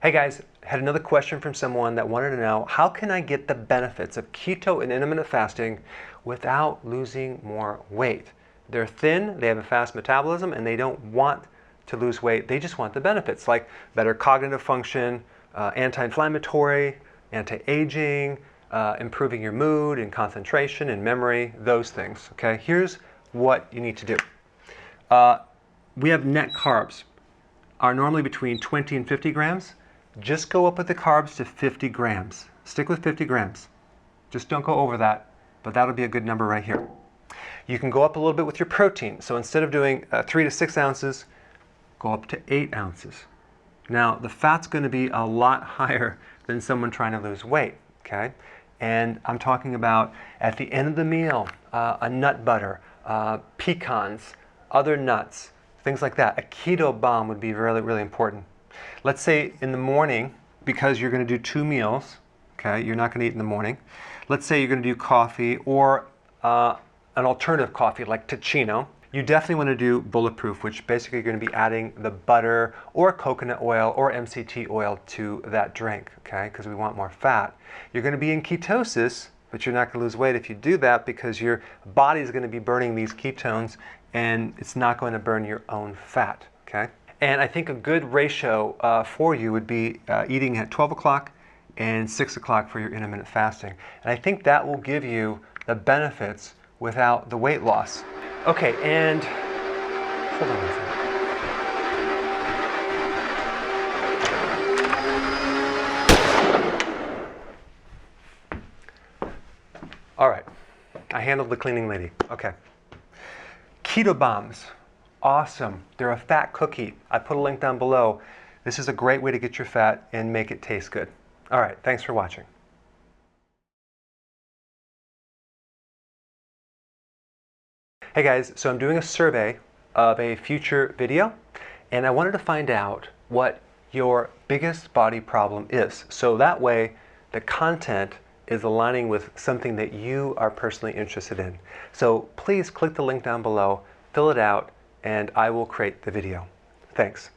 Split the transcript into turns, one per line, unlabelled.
Hey guys, had another question from someone that wanted to know, how can I get the benefits of keto and intermittent fasting without losing more weight? They're thin, they have a fast metabolism, and they don't want to lose weight. They just want the benefits like better cognitive function, anti-inflammatory, anti-aging, improving your mood and concentration and memory, those things. Okay, here's what you need to do. We have net carbs are normally between 20 and 50 grams. Just go up with the carbs to 50 grams. Stick with 50 grams. Just don't go over that, but that'll be a good number right here. You can go up a little bit with your protein. So instead of doing 3 to 6 ounces, go up to 8 ounces. Now, the fat's going to be a lot higher than someone trying to lose weight, okay? And I'm talking about at the end of the meal, a nut butter, pecans, other nuts, things like that. A keto bomb would be really, really important. Let's say in the morning, because you're going to do 2 meals, okay, you're not going to eat in the morning. Let's say you're going to do coffee or an alternative coffee like Ticino. You definitely want to do bulletproof, which basically you're going to be adding the butter or coconut oil or MCT oil to that drink, okay, because we want more fat. You're going to be in ketosis, but you're not going to lose weight if you do that because your body is going to be burning these ketones and it's not going to burn your own fat, okay? And I think a good ratio for you would be eating at 12 o'clock and 6 o'clock for your intermittent fasting. And I think that will give you the benefits without the weight loss. Okay, and hold on a second. All right, I handled the cleaning lady. Okay. Keto bombs. Awesome. They're a fat cookie. I put a link down below. This is a great way to get your fat and make it taste good. All right, thanks for watching. Hey guys, so I'm doing a survey of a future video, and I wanted to find out what your biggest body problem is. So that way, the content is aligning with something that you are personally interested in. So please click the link down below, fill it out, and I will create the video. Thanks.